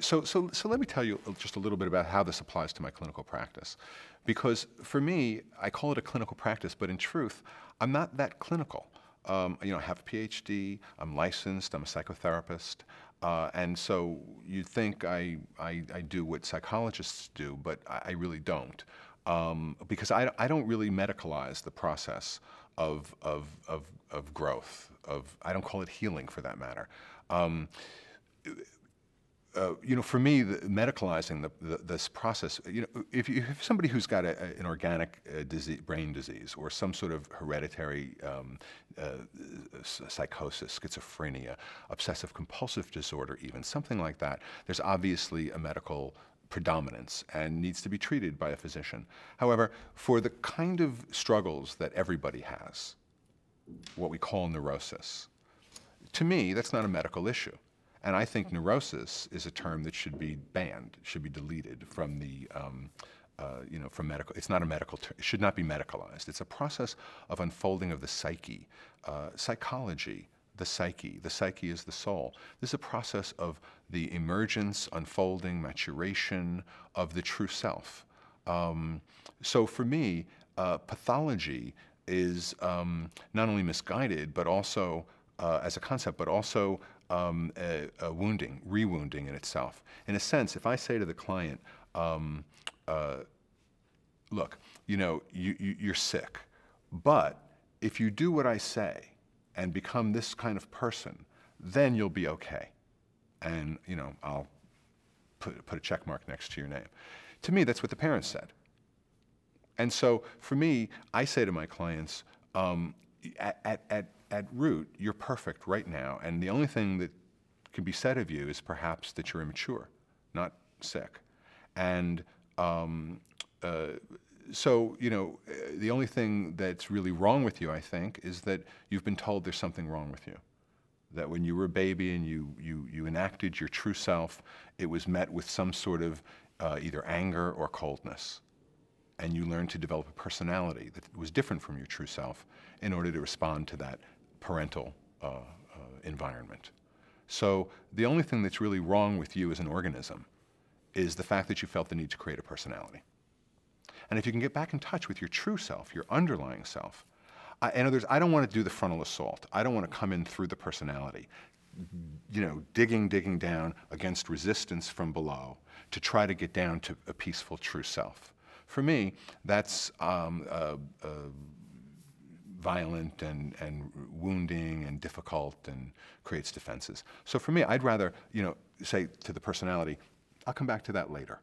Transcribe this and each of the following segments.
So let me tell you just a little bit about how this applies to my clinical practice. Because for me, I call it a clinical practice, but in truth, I'm not that clinical. I have a PhD, I'm licensed, I'm a psychotherapist, and so you'd think I do what psychologists do, but I really don't. Because I don't really medicalize the process of growth. I don't call it healing for that matter. For me, medicalizing this process, if you have somebody who's got an organic brain disease or some sort of hereditary psychosis, schizophrenia, obsessive compulsive disorder even, something like that, there's obviously a medical predominance and needs to be treated by a physician. However, for the kind of struggles that everybody has, what we call neurosis, to me, that's not a medical issue. And I think neurosis is a term that should be banned, should be deleted from the, from medical. It's not a medical term. It should not be medicalized. It's a process of unfolding of the psyche, psychology, the psyche. The psyche is the soul. This is a process of the emergence, unfolding, maturation of the true self. So for me, pathology is not only misguided, but also as a concept, but also a wounding, rewounding in itself. In a sense, if I say to the client, look, you're sick, but if you do what I say and become this kind of person, then you'll be okay. And, I'll put a check mark next to your name. To me, that's what the parents said. And so for me, I say to my clients, at root, you're perfect right now, and the only thing that can be said of you is perhaps that you're immature, not sick. And so, the only thing that's really wrong with you, I think, is that you've been told there's something wrong with you. That when you were a baby and you enacted your true self, it was met with some sort of either anger or coldness. And you learned to develop a personality that was different from your true self in order to respond to that parental environment. So the only thing that's really wrong with you as an organism is the fact that you felt the need to create a personality. And if you can get back in touch with your true self, your underlying self, in other words, I don't want to do the frontal assault. I don't want to come in through the personality, digging down against resistance from below to try to get down to a peaceful true self. For me, that's violent and wounding and difficult and creates defenses. So for me, I'd rather, say to the personality, I'll come back to that later.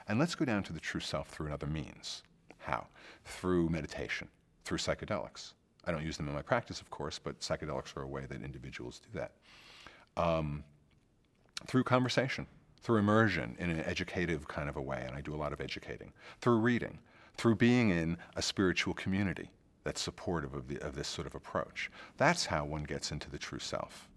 And let's go down to the true self through another means. How? Through meditation, through psychedelics. I don't use them in my practice, of course, but psychedelics are a way that individuals do that. Through conversation, through immersion in an educative kind of a way, and I do a lot of educating. Through reading, through being in a spiritual community that's supportive of this sort of approach. That's how one gets into the true self.